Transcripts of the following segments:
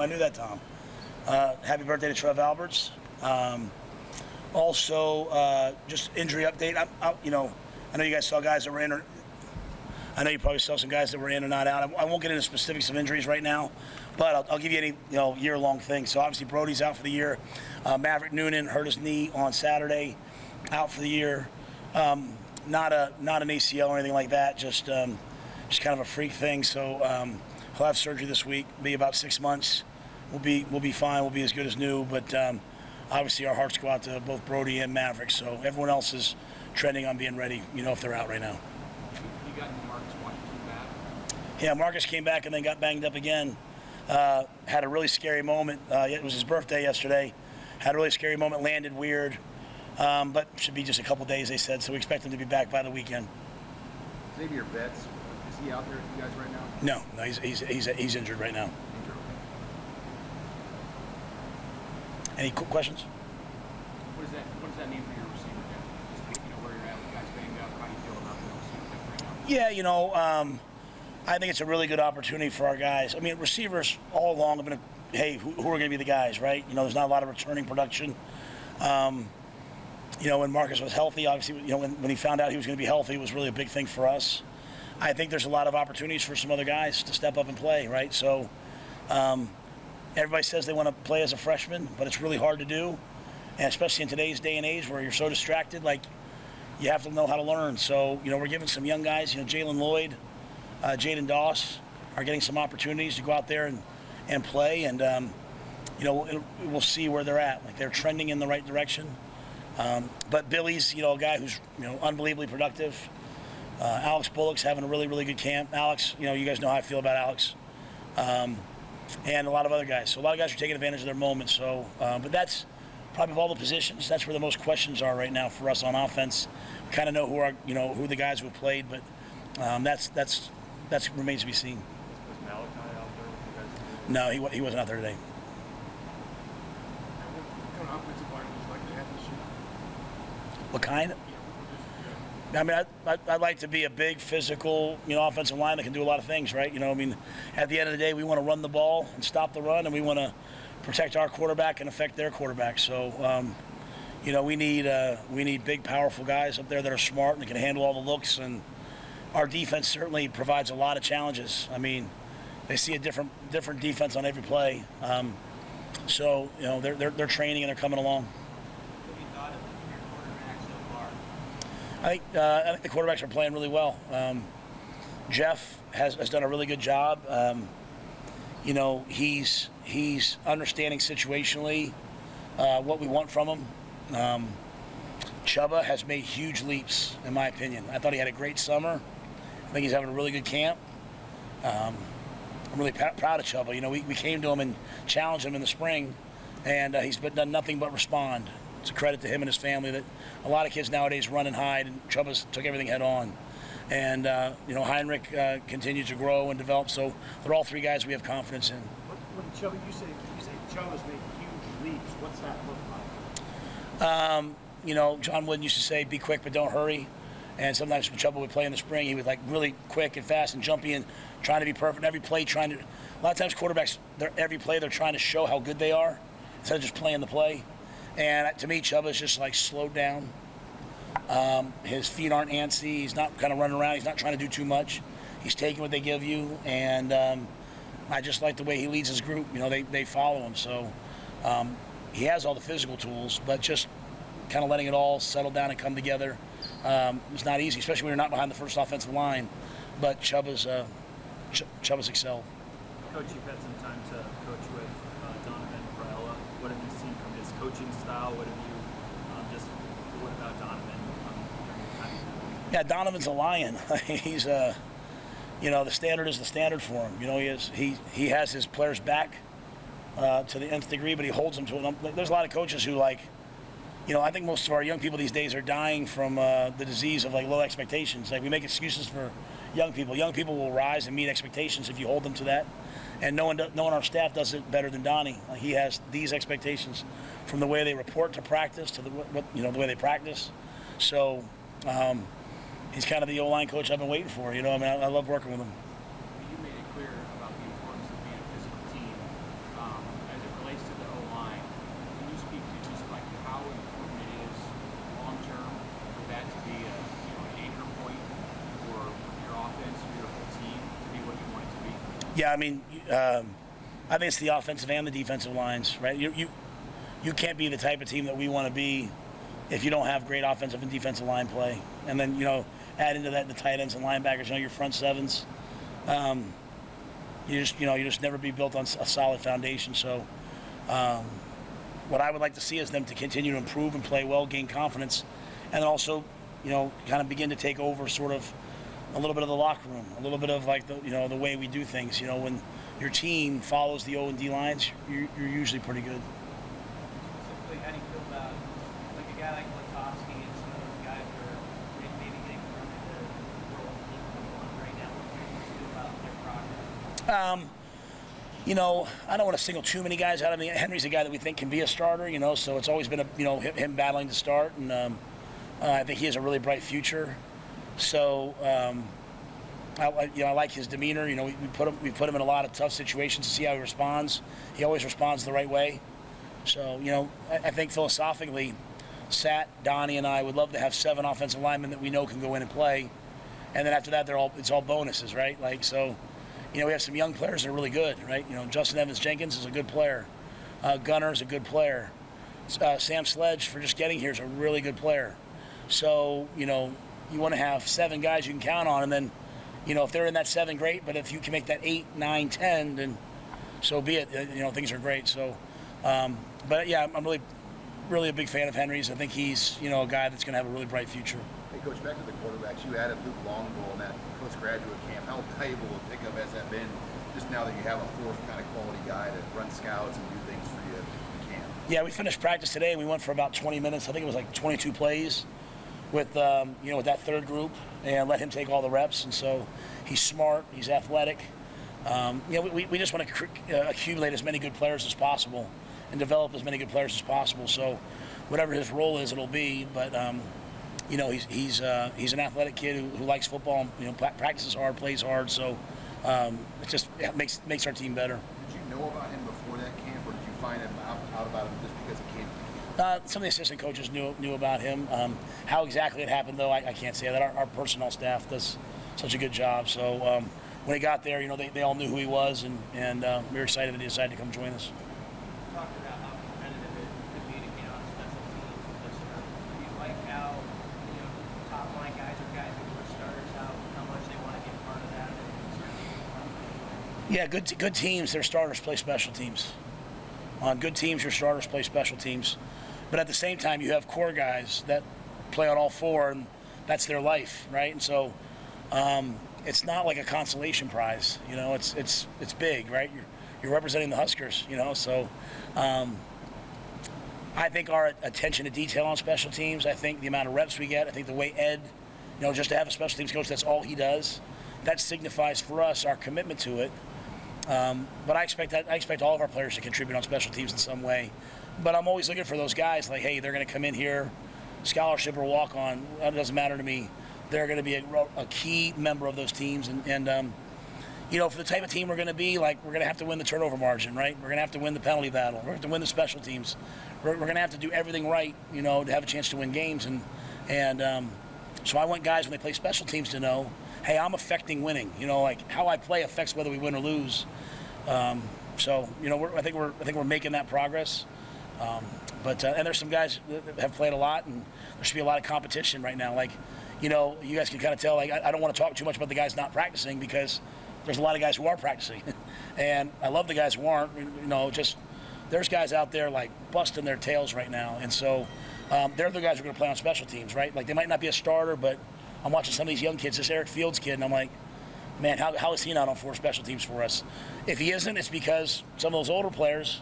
I knew that, Tom. Happy birthday to Trev Alberts. Also, just injury update. I know you guys saw guys that were in. I know you probably saw some guys that were in or not out. I won't get into specifics of injuries right now, but I'll give you any year-long thing. So obviously Brody's out for the year. Maverick Noonan hurt his knee on Saturday, out for the year. Not an ACL or anything like that. Just kind of a freak thing. So he'll have surgery this week. Be about 6 months. We'll be fine. We'll be as good as new. But obviously our hearts go out to both Brody and Maverick. So everyone else is trending on being ready. If they're out right now. You got Marcus Washington back? Yeah, Marcus came back and then got banged up again. Had a really scary moment. It was his birthday yesterday. Had a really scary moment, landed weird. But should be just a couple days, they said. So we expect him to be back by the weekend. Xavier Betts, is he out there with you guys right now? No, he's injured right now. Injured, okay. Any questions? What does that mean for your receiver depth? Just where you're at with guys banged up, how you feel about the receiver depth right now? Yeah, I think it's a really good opportunity for our guys. I mean, receivers all along have been, who are going to be the guys, right? There's not a lot of returning production. When Marcus was healthy, obviously, when he found out he was going to be healthy, it was really a big thing for us. I think there's a lot of opportunities for some other guys to step up and play, right? So everybody says they want to play as a freshman, but it's really hard to do. And especially in today's day and age where you're so distracted, you have to know how to learn. So, we're giving some young guys, Jalen Lloyd, Jaden Doss are getting some opportunities to go out there and play. And, we'll see where they're at. They're trending in the right direction. But Billy's, a guy who's, unbelievably productive. Alex Bullock's having a really, really good camp. Alex, you guys know how I feel about Alex. And a lot of other guys. So a lot of guys are taking advantage of their moment. So, but that's probably of all the positions, that's where the most questions are right now for us on offense. We kind of know who the guys who have played, but that's remains to be seen. Was Malachi out there with you guys? No, he wasn't out there today. What kind of offensive line would you like to have this year? What kind? I mean, I'd like to be a big, physical, offensive line that can do a lot of things, right? At the end of the day, we want to run the ball and stop the run, and we want to protect our quarterback and affect their quarterback. So, we need big, powerful guys up there that are smart and that can handle all the looks. And our defense certainly provides a lot of challenges. I mean, they see a different defense on every play. So, they're training and they're coming along. What have you thought of your quarterback so far? I think the quarterbacks are playing really well. Jeff has done a really good job. He's understanding situationally what we want from him. Chubba has made huge leaps, in my opinion. I thought he had a great summer. I think he's having a really good camp. I'm really proud of Chubba. We came to him and challenged him in the spring, and he's done nothing but respond. It's a credit to him and his family that a lot of kids nowadays run and hide, and Chubba's took everything head on. And, Heinrich continues to grow and develop. So they're all three guys we have confidence in. When Chubba, you say Chubba's made huge leaps. What's that look like? John Wooden used to say, be quick but don't hurry. And sometimes when Chubba would play in the spring, he was really quick and fast and jumpy and trying to be perfect. Every play a lot of times quarterbacks, every play they're trying to show how good they are instead of just playing the play. And to me, Chubba's just slowed down. His feet aren't antsy. He's not kind of running around. He's not trying to do too much. He's taking what they give you. And I just like the way he leads his group. They follow him. So he has all the physical tools, but just kind of letting it all settle down and come together. It's not easy, especially when you're not behind the first offensive line. But Chubba's excelled. Coach, you've had some time to coach with Donovan Raiola. What have you seen from his coaching style? What about Donovan during your time? Yeah, Donovan's a lion. He's the standard is the standard for him. He has his players back to the nth degree, but he holds them to it. There's a lot of coaches who I think most of our young people these days are dying from the disease of low expectations. We make excuses for young people. Young people will rise and meet expectations if you hold them to that. And no one on our staff does it better than Donnie. He has these expectations from the way they report to practice to the way they practice. So he's kind of the O-line coach I've been waiting for. I love working with him. You made it clear about the importance of being a physical team. Yeah, I mean, I think it's the offensive and the defensive lines, right? You can't be the type of team that we want to be if you don't have great offensive and defensive line play. And then, add into that the tight ends and linebackers, your front sevens. You just never be built on a solid foundation. So what I would like to see is them to continue to improve and play well, gain confidence, and also, kind of begin to take over sort of a little bit of the locker room, a little bit of like the way we do things. When your team follows the O&D lines, you're usually pretty good. Specifically, how do you feel about like a guy like Latovsky and some of those guys who are maybe getting thrown into the role of team one right now? What do you feel about their progress? I don't want to single too many guys out. I mean, Henry's a guy that we think can be a starter, so it's always been him battling to start, and I think he has a really bright future. So I like his demeanor. We put him in a lot of tough situations to see how he responds. He always responds the right way. So I think philosophically, Sat, Donnie, and I would love to have 7 offensive linemen that we know can go in and play, and then after that it's all bonuses, right? Like so. We have some young players that are really good, right? Justin Evans-Jenkins is a good player. Gunner is a good player. Sam Sledge, for just getting here, is a really good player. So, you want to have 7 guys you can count on, and then, if they're in that 7, great. But if you can make that 8, 9, 10, then so be it. Things are great. So, but yeah, I'm really, really a big fan of Henry's. I think he's, a guy that's going to have a really bright future. Hey, Coach, back to the quarterbacks. You added Luke Longbow in that postgraduate camp. How valuable a pickup has that been, just now that you have a 4th kind of quality guy to run scouts and do things for you in camp? Yeah, we finished practice today, and we went for about 20 minutes. I think it was like 22 plays with, with that 3rd group, and let him take all the reps. And so he's smart, he's athletic. We just want to accumulate as many good players as possible and develop as many good players as possible. So whatever his role is, it'll be. But he's an athletic kid who likes football. Practices hard, plays hard. So it makes our team better. Did you know about him before that camp, or did you find out about him just because of camp? Some of the assistant coaches knew about him. How exactly it happened, though, I can't say that. Our personnel staff does such a good job. So when he got there, they all knew who he was, and we were excited that he decided to come join us. You talked about how competitive it could be to get on special teams with this stuff. Do you like how top line guys or guys who were starters, how much they want to get part of that? Yeah, good teams, their starters play special teams. On good teams, your starters play special teams. But at the same time, you have core guys that play on all 4, and that's their life, right? And so it's not like a consolation prize. It's big, right? You're representing the Huskers, So I think our attention to detail on special teams, I think the amount of reps we get, I think the way Ed, just to have a special teams coach, that's all he does, that signifies for us our commitment to it. But I expect all of our players to contribute on special teams in some way. But I'm always looking for those guys like, hey, they're going to come in here, scholarship or walk on, it doesn't matter to me. They're going to be a key member of those teams. And for the type of team we're going to be, like, we're going to have to win the turnover margin, right? We're going to have to win the penalty battle. We're going to have to win the special teams. We're going to have to do everything right, to have a chance to win games. And so I want guys when they play special teams to know, hey, I'm affecting winning. Like how I play affects whether we win or lose. So I think we're making that progress. But there's some guys that have played a lot, and there should be a lot of competition right now. Like, you guys can kind of tell. Like, I don't want to talk too much about the guys not practicing because there's a lot of guys who are practicing, and I love the guys who aren't. There's guys out there like busting their tails right now, and so they're the guys who are going to play on special teams, right? Like they might not be a starter, but I'm watching some of these young kids, this Eric Fields kid, and I'm like, man, how is he not on 4 special teams for us? If he isn't, it's because some of those older players,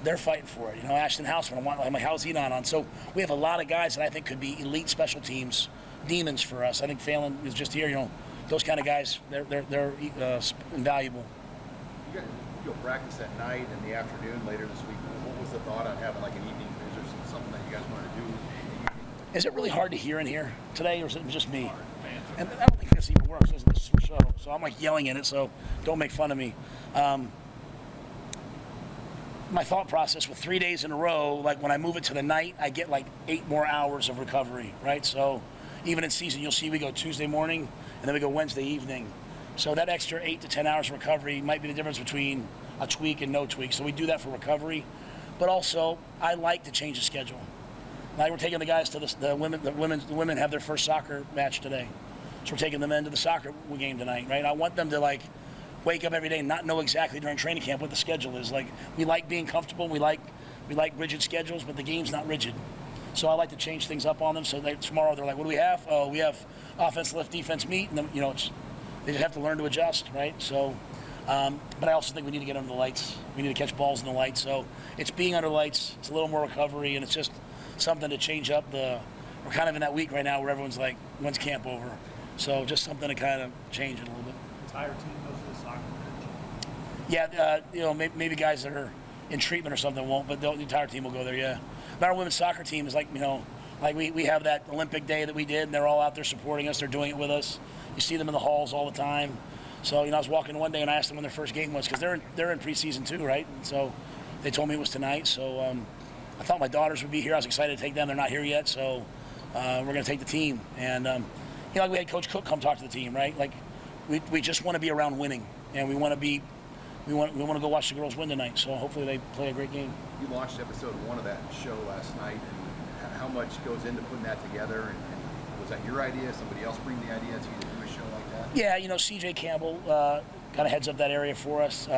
they're fighting for it. Ashton Houseman, I'm like, how is he not on? So we have a lot of guys that I think could be elite special teams demons for us. I think Phelan is just here. Those kind of guys, they're invaluable. You'll practice at night and the afternoon later this week. What was the thought on having like an evening? Is there something that you guys wanted to do in the evening? Is it really hard to hear in here today, or is it just me? And I don't think this even works. This is for show, so I'm like yelling in it. So don't make fun of me. My thought process with 3 days in a row, like when I move it to the night, I get like 8 more hours of recovery, right? So even in season, you'll see we go Tuesday morning and then we go Wednesday evening. So that extra 8 to 10 hours of recovery might be the difference between a tweak and no tweak. So we do that for recovery. But also, I like to change the schedule. Like we're taking the guys to the women have their first soccer match today. So we're taking them into the soccer game tonight, right? I want them to like wake up every day and not know exactly during training camp what the schedule is. Like we like being comfortable, we like rigid schedules, but the game's not rigid. So I like to change things up on them so that tomorrow they're like, what do we have? Oh, we have offense, left, defense, meet, and then, they just have to learn to adjust, right? So, but I also think we need to get under the lights. We need to catch balls in the lights. So it's being under lights. It's a little more recovery, and it's just something to change up we're kind of in that week right now where everyone's like, when's camp over? So just something to kind of change it a little bit. The entire team goes to the soccer match. Yeah, maybe guys that are in treatment or something won't, but the entire team will go there, yeah. But our women's soccer team is like, like we have that Olympic day that we did, and they're all out there supporting us. They're doing it with us. You see them in the halls all the time. So, I was walking one day and I asked them when their first game was because they're in preseason too, right? And so they told me it was tonight. So I thought my daughters would be here. I was excited to take them. They're not here yet, so we're going to take the team. And, like we had Coach Cook come talk to the team, right? Like we just want to be around winning, and we want to go watch the girls win tonight. So hopefully they play a great game. You launched episode 1 of that show last night, and how much goes into putting that together? And was that your idea? Somebody else bring the idea to you to do a show like that? Yeah, CJ Campbell kind of heads up that area for us.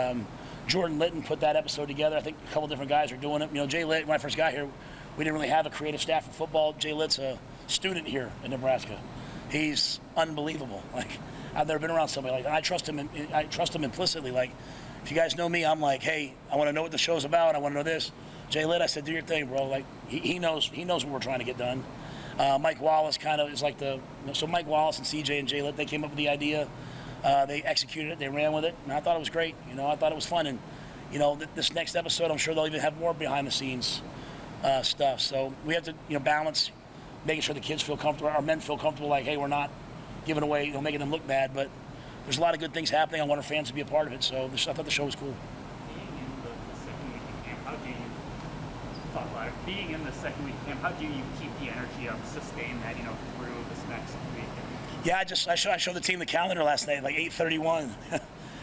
Jordan Litton put that episode together. I think a couple different guys are doing it. Jay Litt, when I first got here, we didn't really have a creative staff in football. Jay Litt's a student here in Nebraska. He's unbelievable. Like, I've never been around somebody like that. I trust him. I trust him implicitly. Like, if you guys know me, I'm like, hey, I want to know what the show's about. I want to know this. Jay Litt, I said, do your thing, bro. Like, he knows what we're trying to get done. Mike Wallace kind of is like so Mike Wallace and CJ and Jay Litt, they came up with the idea. They executed it. They ran with it, and I thought it was great. I thought it was fun. And this next episode, I'm sure they'll even have more behind the scenes stuff. So we have to balance making sure the kids feel comfortable, our men feel comfortable. Like, hey, we're not giving away, making them look bad, but there's a lot of good things happening. I want our fans to be a part of it. So I thought the show was cool. Being in the second week camp, how do you keep the energy up, sustain that, through this next week? Yeah, I showed the team the calendar last night, like 8:31.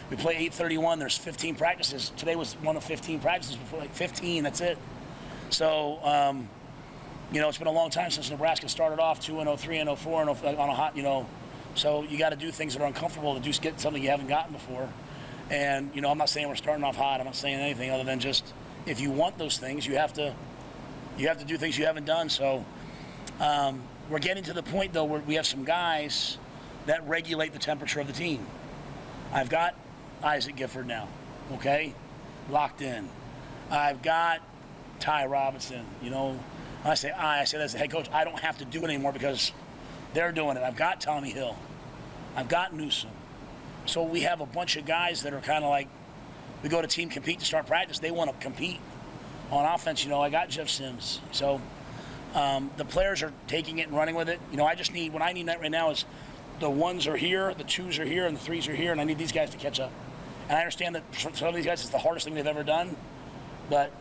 We play 8:31. There's 15 practices. Today was one of 15 practices before, like 15. That's it. So, it's been a long time since Nebraska started off 2-0, 3-0, 4-0 on a hot, So you got to do things that are uncomfortable to just get something you haven't gotten before. And I'm not saying we're starting off hot. I'm not saying anything other than just if you want those things, you have to do things you haven't done. So we're getting to the point, though, where we have some guys that regulate the temperature of the team. I've got Isaac Gifford now, okay, locked in. I've got Ty Robinson. I say as the head coach, I don't have to do it anymore because they're doing it. I've got Tommy Hill. I've got Newsom. So we have a bunch of guys that are kind of like, we go to team compete to start practice. They want to compete. On offense, I got Jeff Sims. So the players are taking it and running with it. What I need right now is the ones are here, the twos are here, and the threes are here, and I need these guys to catch up. And I understand that for some of these guys, it's the hardest thing they've ever done. But,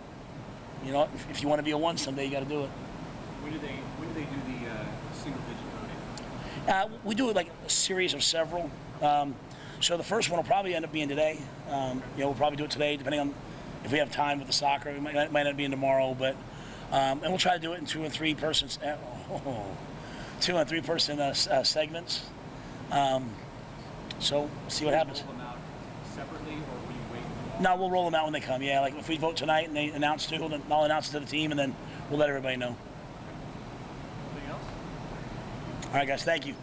if you want to be a one someday, you got to do it. When do they do the single-digit voting? We do it like a series of several. So the first one will probably end up being today. We'll probably do it today, depending on if we have time with the soccer. It might end up being tomorrow, but and we'll try to do it in 2 and 3 person segments. So see what happens. Roll them out separately, or will you wait? No, we'll roll them out when they come. Yeah, like if we vote tonight and they announce to, then I'll announce it to the team, and then we'll let everybody know. Anything else? All right, guys. Thank you.